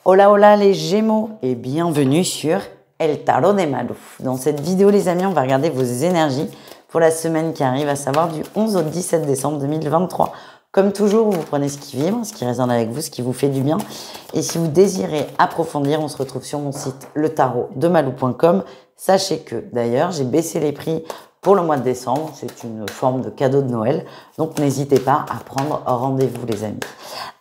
Hola hola les Gémeaux et bienvenue sur El Tarot de Malou. Dans cette vidéo les amis, on va regarder vos énergies pour la semaine qui arrive, à savoir du 11 au 17 décembre 2023. Comme toujours, vous prenez ce qui vibre, ce qui résonne avec vous, ce qui vous fait du bien. Et si vous désirez approfondir, on se retrouve sur mon site letarotdemalou.com. Sachez que d'ailleurs, j'ai baissé les prix pour le mois de décembre. C'est une forme de cadeau de Noël. Donc n'hésitez pas à prendre rendez-vous les amis.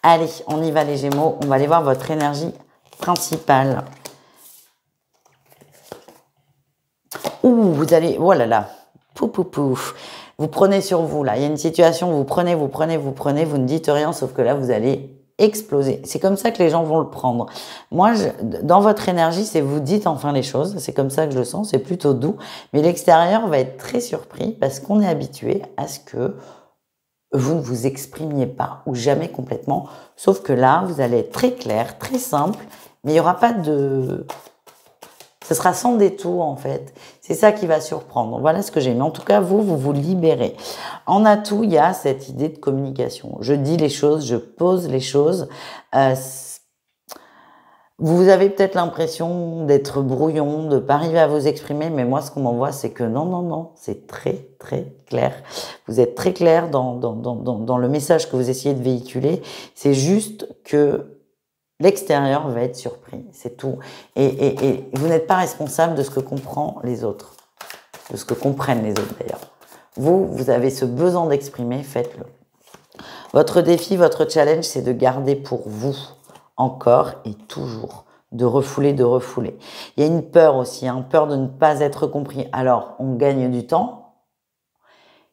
Allez, on y va les Gémeaux. On va aller voir votre énergie principale. Ouh, vous allez... Oh là là. Pouf, pouf, pouf. Vous prenez sur vous, là. Il y a une situation, vous prenez, vous ne dites rien, sauf que là, vous allez exploser. C'est comme ça que les gens vont le prendre. Moi, dans votre énergie, c'est vous dites enfin les choses. C'est comme ça que je le sens. C'est plutôt doux. Mais l'extérieur va être très surpris parce qu'on est habitué à ce que vous ne vous exprimiez pas ou jamais complètement. Sauf que là, vous allez être très clair, très simple, mais il n'y aura pas de... Ce sera sans détour, en fait. C'est ça qui va surprendre. Voilà ce que j'ai. Mais en tout cas, vous vous libérez. En atout, il y a cette idée de communication. Je dis les choses, je pose les choses. Vous avez peut-être l'impression d'être brouillon, de ne pas arriver à vous exprimer, mais moi, ce qu'on m'envoie, c'est que non, non, non, c'est très, très clair. Vous êtes très clair dans le message que vous essayez de véhiculer. C'est juste que l'extérieur va être surpris, c'est tout. Et vous n'êtes pas responsable de ce que comprennent les autres, de ce que comprennent les autres d'ailleurs. Vous avez ce besoin d'exprimer, faites-le. Votre défi, votre challenge, c'est de garder pour vous, encore et toujours, de refouler, de refouler. Il y a une peur aussi, peur de ne pas être compris. Alors, on gagne du temps.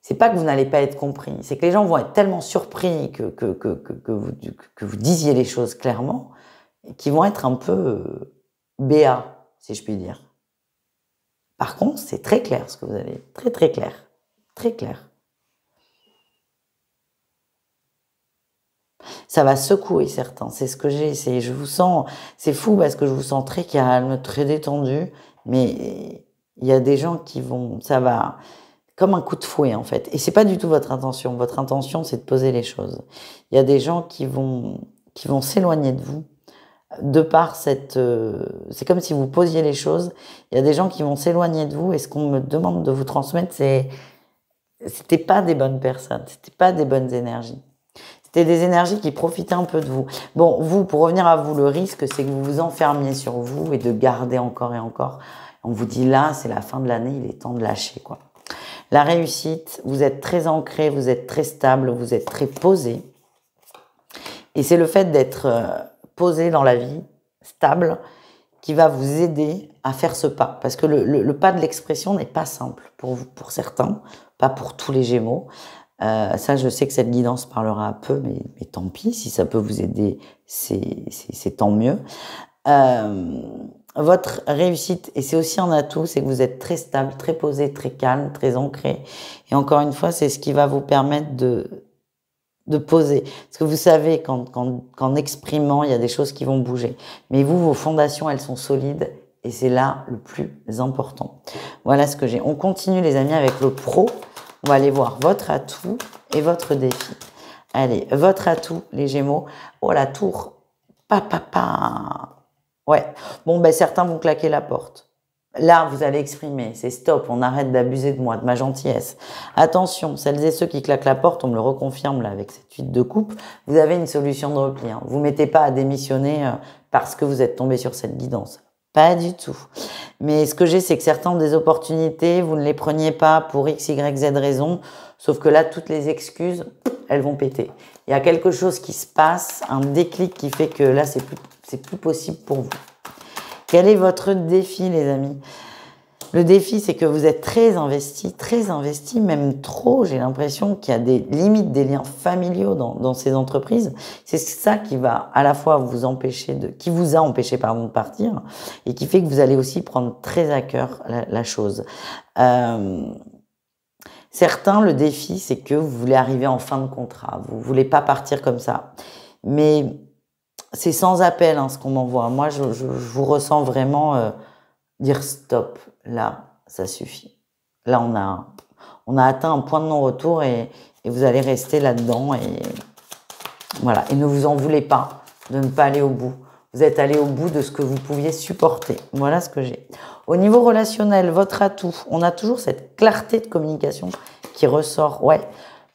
C'est pas que vous n'allez pas être compris, c'est que les gens vont être tellement surpris que vous disiez les choses clairement, qui vont être un peu béats, si je puis dire. Par contre, c'est très clair ce que vous avez, très très clair, très clair. Ça va secouer certains, c'est ce que j'ai, je vous sens, c'est fou parce que je vous sens très calme, très détendu, mais il y a des gens qui vont, ça va comme un coup de fouet en fait, et c'est pas du tout votre intention c'est de poser les choses. Il y a des gens qui vont s'éloigner de vous, de par cette... c'est comme si vous posiez les choses, il y a des gens qui vont s'éloigner de vous, et ce qu'on me demande de vous transmettre, c'était pas des bonnes personnes, c'était pas des bonnes énergies. C'était des énergies qui profitaient un peu de vous. Bon, vous, pour revenir à vous, le risque, c'est que vous vous enfermiez sur vous et de garder encore et encore. On vous dit là, c'est la fin de l'année, il est temps de lâcher, quoi. La réussite, vous êtes très ancré, vous êtes très stable, vous êtes très posé. Et c'est le fait d'être posé dans la vie, stable, qui va vous aider à faire ce pas. Parce que le pas de l'expression n'est pas simple pour certains, pas pour tous les Gémeaux. Ça, je sais que cette guidance parlera un peu, mais tant pis, si ça peut vous aider, c'est tant mieux. Votre réussite, et c'est aussi un atout, c'est que vous êtes très stable, très posé, très calme, très ancré. Et encore une fois, c'est ce qui va vous permettre de poser. Parce que vous savez qu'en exprimant, il y a des choses qui vont bouger. Mais vous, vos fondations, elles sont solides, et c'est là le plus important. Voilà ce que j'ai. On continue, les amis, avec le pro. On va aller voir votre atout et votre défi. Allez, votre atout, les Gémeaux. Oh, la tour. Ouais. Bon, ben, certains vont claquer la porte. Là, vous allez exprimer. C'est stop. On arrête d'abuser de moi, de ma gentillesse. Attention, celles et ceux qui claquent la porte, on me le reconfirme là avec cette huile de coupe. Vous avez une solution de repli. Vous mettez pas à démissionner parce que vous êtes tombé sur cette guidance. Pas du tout. Mais ce que j'ai, c'est que certains ont des opportunités, vous ne les preniez pas pour X, Y, Z raison, sauf que là, toutes les excuses, elles vont péter. Il y a quelque chose qui se passe, un déclic qui fait que là, c'est plus possible pour vous. Quel est votre défi, les amis? Le défi, c'est que vous êtes très investi, même trop. J'ai l'impression qu'il y a des limites, des liens familiaux dans ces entreprises. C'est ça qui va à la fois vous empêcher qui vous a empêché, pardon, de partir, et qui fait que vous allez aussi prendre très à cœur la chose. Certains, le défi, c'est que vous voulez arriver en fin de contrat. Vous voulez pas partir comme ça. Mais c'est sans appel, ce qu'on m'envoie. Moi, je vous ressens vraiment dire stop. Là, ça suffit. Là, on a atteint un point de non-retour et vous allez rester là-dedans. Et voilà. Et ne vous en voulez pas de ne pas aller au bout. Vous êtes allé au bout de ce que vous pouviez supporter. Voilà ce que j'ai. Au niveau relationnel, votre atout, on a toujours cette clarté de communication qui ressort. Ouais,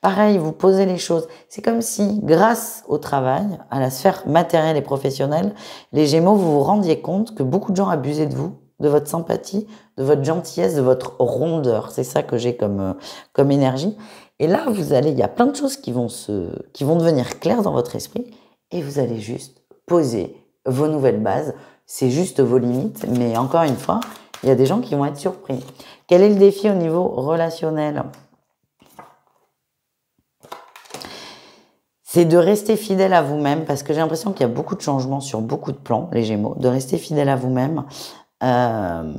pareil, vous posez les choses. C'est comme si, grâce au travail, à la sphère matérielle et professionnelle, les Gémeaux, vous vous rendiez compte que beaucoup de gens abusaient de vous, de votre sympathie, de votre gentillesse, de votre rondeur. C'est ça que j'ai comme énergie. Et là, il y a plein de choses qui vont devenir claires dans votre esprit et vous allez juste poser vos nouvelles bases. C'est juste vos limites, mais encore une fois, il y a des gens qui vont être surpris. Quel est le défi au niveau relationnel? C'est de rester fidèle à vous-même, parce que j'ai l'impression qu'il y a beaucoup de changements sur beaucoup de plans, les Gémeaux. De rester fidèle à vous-même, en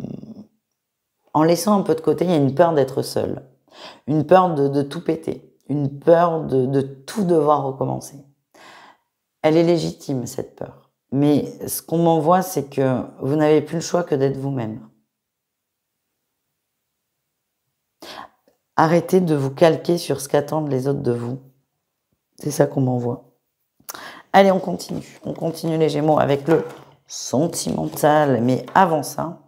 laissant un peu de côté, il y a une peur d'être seul, une peur de tout péter, une peur de tout devoir recommencer. Elle est légitime, cette peur. Mais ce qu'on m'envoie, c'est que vous n'avez plus le choix que d'être vous-même. Arrêtez de vous calquer sur ce qu'attendent les autres de vous. C'est ça qu'on m'envoie. Allez, on continue. On continue les Gémeaux avec le sentimental. Mais avant ça,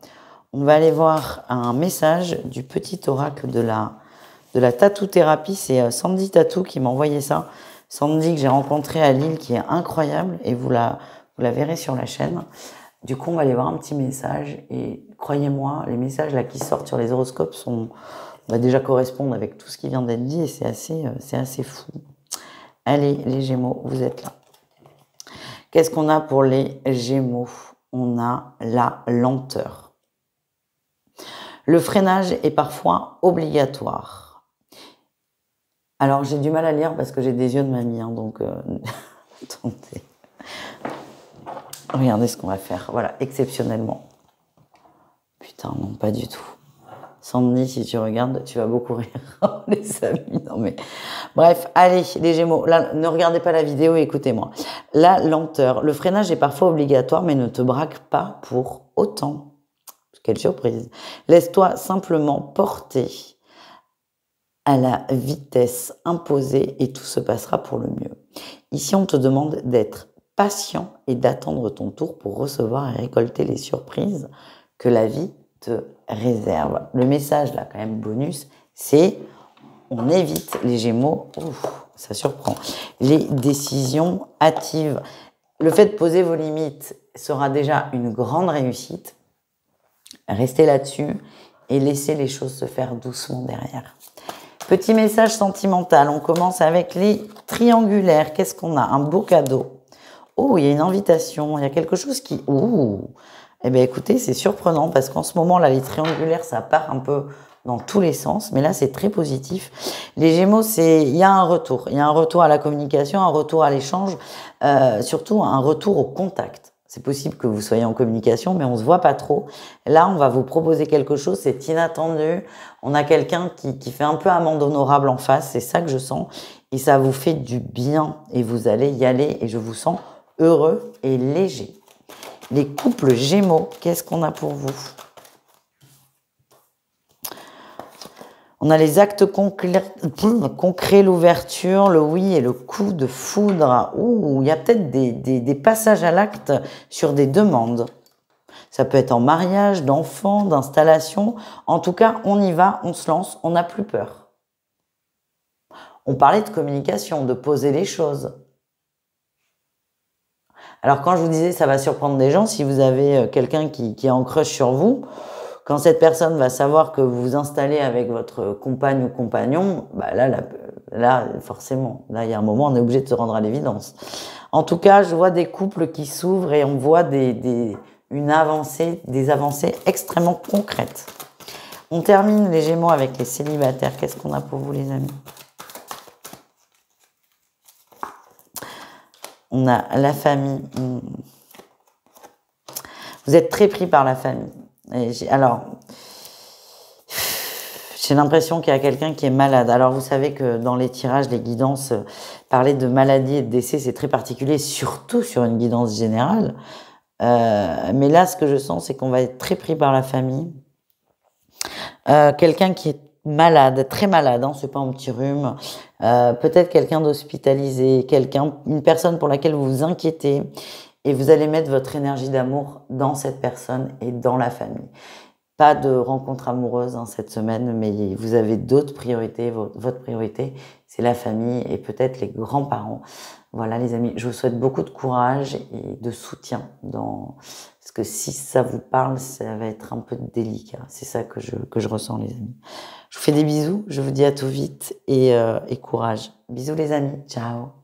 on va aller voir un message du petit oracle de la tattoo-thérapie. C'est Sandy Tattoo qui m'a envoyé ça. Sandy que j'ai rencontrée à Lille, qui est incroyable. Et vous la verrez sur la chaîne. Du coup, on va aller voir un petit message. Et croyez-moi, les messages là qui sortent sur les horoscopes va déjà correspondre avec tout ce qui vient d'être dit. Et c'est assez fou. Allez, les Gémeaux, vous êtes là. Qu'est-ce qu'on a pour les Gémeaux? On a la lenteur. Le freinage est parfois obligatoire. Alors, j'ai du mal à lire parce que j'ai des yeux de mamie, hein, donc attendez. Regardez ce qu'on va faire. Voilà, exceptionnellement. Putain, non, pas du tout. Sandy, si tu regardes, tu vas beaucoup rire. Les amis, non mais... Bref, allez, les Gémeaux, là, ne regardez pas la vidéo et écoutez-moi. La lenteur. Le freinage est parfois obligatoire, mais ne te braque pas pour autant. Quelle surprise. Laisse-toi simplement porter à la vitesse imposée et tout se passera pour le mieux. Ici, on te demande d'être patient et d'attendre ton tour pour recevoir et récolter les surprises que la vie te réserve. Le message, là, quand même, bonus, c'est on évite les Gémeaux. Ouf, ça surprend. Les décisions hâtives. Le fait de poser vos limites sera déjà une grande réussite. Restez là-dessus et laissez les choses se faire doucement derrière. Petit message sentimental. On commence avec les triangulaires. Qu'est-ce qu'on a? Un beau cadeau. Oh, il y a une invitation. Il y a quelque chose qui... Ouh. Eh bien, écoutez, c'est surprenant parce qu'en ce moment, là, les triangulaires, ça part un peu dans tous les sens. Mais là, c'est très positif. Les Gémeaux, il y a un retour. Il y a un retour à la communication, un retour à l'échange, surtout un retour au contact. C'est possible que vous soyez en communication, mais on se voit pas trop. Là, on va vous proposer quelque chose, c'est inattendu. On a quelqu'un qui fait un peu amende honorable en face, c'est ça que je sens. Et ça vous fait du bien. Et vous allez y aller et je vous sens heureux et léger. Les couples Gémeaux, qu'est-ce qu'on a pour vous? On a les actes concrets, l'ouverture, le oui et le coup de foudre. Ouh, il y a peut-être des passages à l'acte sur des demandes. Ça peut être en mariage, d'enfants, d'installation. En tout cas, on y va, on se lance, on n'a plus peur. On parlait de communication, de poser les choses. Alors quand je vous disais ça va surprendre des gens, si vous avez quelqu'un qui est en crush sur vous, quand cette personne va savoir que vous vous installez avec votre compagne ou compagnon, bah là, forcément, là, il y a un moment, on est obligé de se rendre à l'évidence. En tout cas, je vois des couples qui s'ouvrent et on voit des avancées extrêmement concrètes. On termine les Gémeaux avec les célibataires. Qu'est-ce qu'on a pour vous, les amis? On a la famille. Vous êtes très pris par la famille. Alors, j'ai l'impression qu'il y a quelqu'un qui est malade. Alors, vous savez que dans les tirages, les guidances, parler de maladie et de décès, c'est très particulier, surtout sur une guidance générale. Mais là, ce que je sens, c'est qu'on va être très pris par la famille. Quelqu'un qui est malade, très malade, hein, c'est pas un petit rhume. Peut-être quelqu'un d'hospitalisé, une personne pour laquelle vous vous inquiétez. et vous allez mettre votre énergie d'amour dans cette personne et dans la famille. Pas de rencontre amoureuse cette semaine, mais vous avez d'autres priorités. Votre priorité, c'est la famille et peut-être les grands-parents. Voilà les amis, je vous souhaite beaucoup de courage et de soutien parce que si ça vous parle, ça va être un peu délicat. C'est ça que je ressens les amis. Je vous fais des bisous, je vous dis à tout vite et courage. Bisous les amis, ciao.